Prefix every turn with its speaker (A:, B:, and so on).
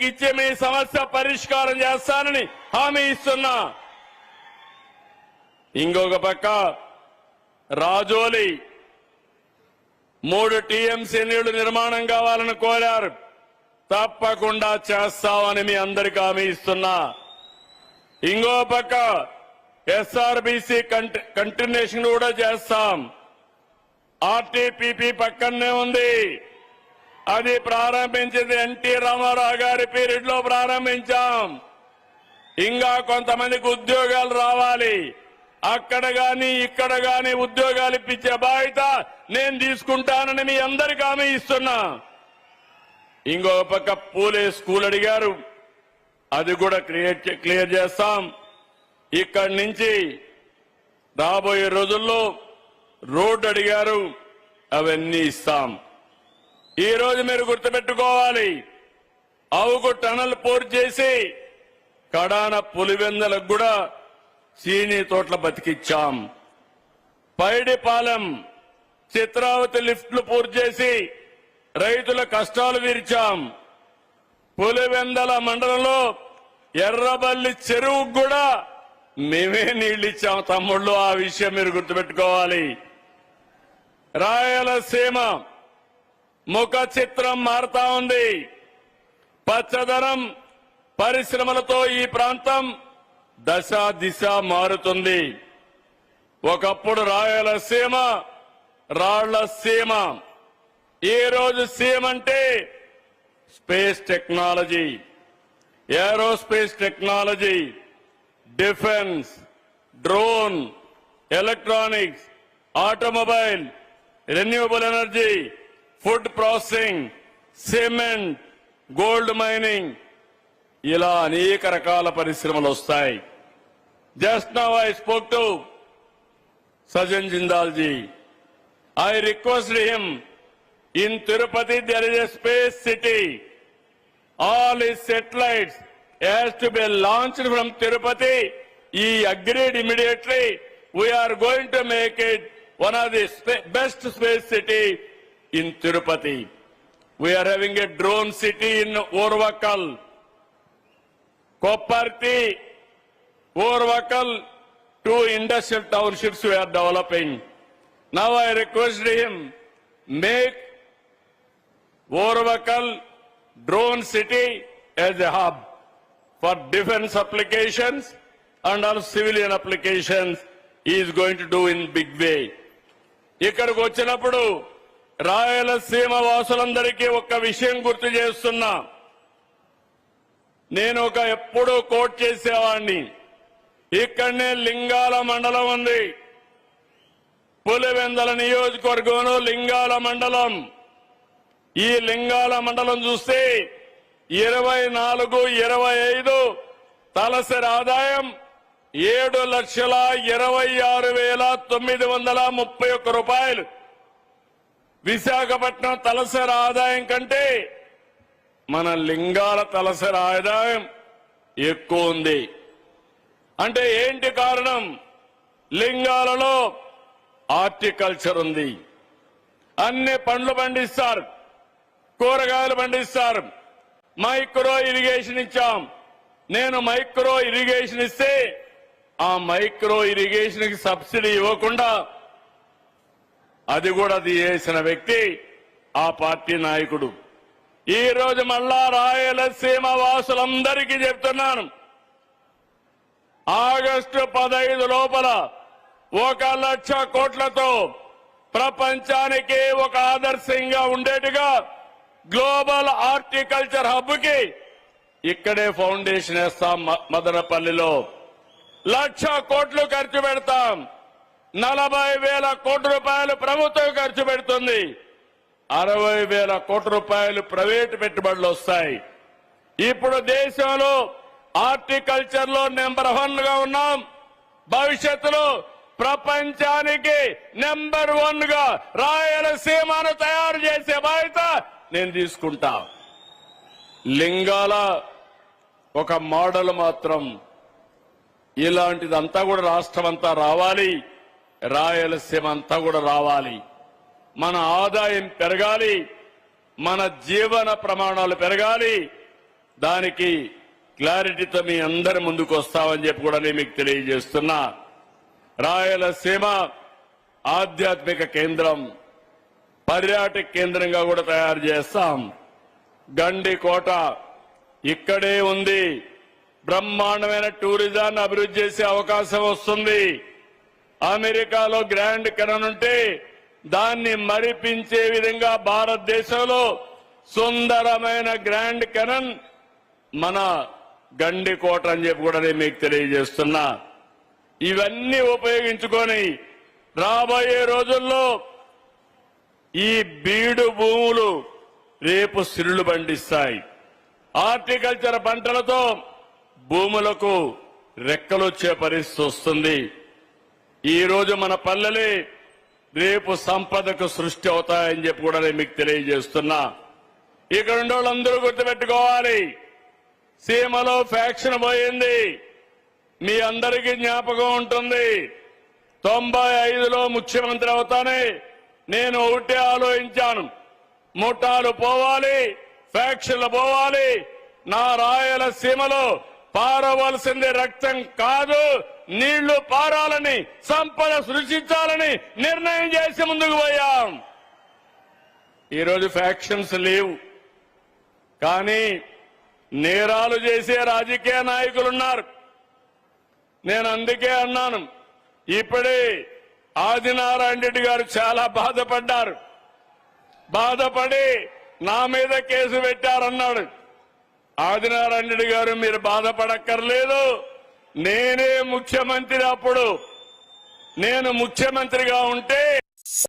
A: ఇచ్చి మీ సమస్య పరిష్కారం చేస్తానని హామీ ఇస్తున్నా. ఇంకొక పక్క రాజోలి 3 టీఎంసీ నీళ్లు నిర్మాణం కావాలని కోరారు. తప్పకుండా చేస్తామని మీ అందరికీ హామీ ఇస్తున్నా. ఇంకో పక్క ఎస్ఆర్బీసీ కంటిన్యూషన్ కూడా చేస్తాం. ఆర్టీపీపీ పక్కనే ఉంది. అది ప్రారంభించింది ఎన్టీ రామారావు గారి పీరియడ్ లో ప్రారంభించాం. ఇంకా కొంతమందికి ఉద్యోగాలు రావాలి. అక్కడ గాని ఇక్కడ గాని ఉద్యోగాలు ఇప్పించే బాధ్యత నేను తీసుకుంటానని మీ అందరికీ హామీ ఇస్తున్నా. ఇంకో పక్క పూలే స్కూల్ అడిగారు, అది కూడా క్లియర్ చేస్తాం. ఇక్కడి నుంచి రాబోయే రోజుల్లో రోడ్డు అడిగారు, అవన్నీ ఇస్తాం. ఈ రోజు మీరు గుర్తుపెట్టుకోవాలి, అవుకు టనల్ పూర్తి చేసి కడాన పులివెందలకు కూడా చీనీ తోటల బతికిచ్చాం. పైడిపాలెం చిత్రావతి లిఫ్ట్లు పూర్తి చేసి రైతుల కష్టాలు తీర్చాం. పులివెందల మండలంలో ఎర్రబల్లి చెరువుకు కూడా మేమే నీళ్లిచ్చాం తమ్ముళ్ళు. ఆ విషయం మీరు గుర్తుపెట్టుకోవాలి. రాయలసీమ ముఖ చిత్రం మారుతా ఉంది. పచ్చదనం పరిశ్రమలతో ఈ ప్రాంతం దశ దిశ మారుతుంది. ఒకప్పుడు రాయలసీమ రాళ్ల సీమ. ఈ రోజు సీమ అంటే space technology, aerospace technology, defence, drone, electronics, automobile, renewable energy, food processing, cement, gold mining, ఇలా అనేక రకాల పరిశ్రమలు వస్తాయి. Just now I spoke to Sajjan Jindal ji. I requested him, in Tirupati there is a space city. All his satellites has to be launched from Tirupati. He agreed immediately. We are going to make it one of the best space city in Tirupati. We are having a drone city in Orvakal, Kopparthi, Orvakal, 2 industrial townships we are developing. Now I request him, make Orvakal drone city as a hub for defense applications and also civilian applications. He is going to do in big way. ఇక్కడికి వచ్చినప్పుడు రాయలసీమ వాసులందరికీ ఒక విషయం గుర్తు చేస్తున్నా. నేను ఎప్పుడూ coat చేసేవాడిని. ఇక్కడనే లింగాల మండలం ఉంది. పులివెందల నియోజకవర్గంలో లింగాల మండలం. ఈ లింగాల మండలం చూస్తే 24-25 తలసరి ఆదాయం 7,26,931 రూపాయలు. విశాఖపట్నం తలసరి ఆదాయం కంటే మన లింగాల తలసరి ఆదాయం ఎక్కువ ఉంది. అంటే ఏంటి కారణం? లింగాలలో హార్టికల్చర్ ఉంది. అన్ని పండ్లు పండిస్తారు, కూరగాయలు పండిస్తారు. మైక్రో ఇరిగేషన్ ఇచ్చాం. నేను మైక్రో ఇరిగేషన్ ఇస్తే ఆ మైక్రో ఇరిగేషన్ కి సబ్సిడీ ఇవ్వకుండా అది కూడా తీసేసిన వ్యక్తి ఆ పార్టీ నాయకుడు. ఈ రోజు మళ్ళా రాయలసీమ వాసులందరికీ చెప్తున్నాను, ఆగస్టు 15 లోపల 1,00,000 కోట్లతో ప్రపంచానికి ఒక ఆదర్శంగా ఉండేట్టుగా గ్లోబల్ హార్టికల్చర్ హబ్ కి ఇక్కడే ఫౌండేషన్ వేస్తాం. మదనపల్లిలో 1,00,000 కోట్లు ఖర్చు పెడతాం. 40,000 కోట్ల రూపాయలు ప్రభుత్వం ఖర్చు పెడుతుంది. 60,000 కోట్ల రూపాయలు ప్రైవేటు పెట్టుబడులు వస్తాయి. ఇప్పుడు దేశంలో హార్టికల్చర్ లో నెంబర్ 1 గా ఉన్నాం. భవిష్యత్తులో ప్రపంచానికి నెంబర్ 1 గా రాయలసీమను తయారు చేసే బాధ్యత నేను తీసుకుంటా. లింగాల ఒక మోడల్ మాత్రం. ఇలాంటిదంతా కూడా రాష్ట్రం అంతా రావాలి, రాయలసీమ అంతా కూడా రావాలి. మన ఆదాయం పెరగాలి, మన జీవన ప్రమాణాలు పెరగాలి, దానికి క్లారిటీతో మీ అందరి ముందుకు వస్తామని చెప్పి కూడా నేను మీకు తెలియజేస్తున్నా. రాయలసీమ ఆధ్యాత్మిక కేంద్రం, పర్యాటక కేంద్రంగా కూడా తయారు చేస్తాం. గండికోట ఇక్కడే ఉంది. బ్రహ్మాండమైన టూరిజాన్ని అభివృద్ధి చేసే అవకాశం వస్తుంది. అమెరికాలో గ్రాండ్ కెనాన్ ఉంటే దాన్ని మరిపించే విధంగా భారతదేశంలో సుందరమైన గ్రాండ్ కెనాన్ మన గండికోట అని చెప్పి కూడా నేను మీకు తెలియజేస్తున్నా. ఇవన్నీ ఉపయోగించుకొని రాబోయే రోజుల్లో ఈ బీడు భూములు రేపు సిరులు పండిస్తాయి. హార్టికల్చర్ పంటలతో భూములకు రెక్కలొచ్చే పరిస్థితి వస్తుంది. ఈ రోజు మన పల్లెలే రేపు సంపదకు సృష్టి అవుతాయని చెప్పి కూడా నేను మీకు తెలియజేస్తున్నా. ఇక్కడ ఉండే వాళ్ళందరూ గుర్తుపెట్టుకోవాలి, సీమలో ఫ్యాక్షన్ పోయింది. మీ అందరికీ జ్ఞాపకం ఉంటుంది. 95లో ముఖ్యమంత్రి అవుతానే నేను ఒకటే ఆలోచించాను, ముఠాలు పోవాలి, ఫ్యాక్షన్లు పోవాలి. నా రాయలసీమలో పారవలసింది రక్తం కాదు, నీళ్లు పారాలని, సంపద సృష్టించాలని నిర్ణయం చేసి ముందుకు పోయాం. ఈరోజు ఫ్యాక్షన్స్ లేవు, కానీ నేరాలు చేసే రాజకీయ నాయకులున్నారు. నేను అందుకే అన్నాను, ఇప్పుడే ఆదినారాయణ రెడ్డి గారు చాలా బాధపడ్డారు. బాధపడి నా మీద కేసు పెట్టారన్నాడు. ఆదినారాయణ రెడ్డి గారు మీరు బాధపడక్కర్లేదు, నేనే ముఖ్యమంత్రి. అప్పుడు నేను ముఖ్యమంత్రిగా ఉంటే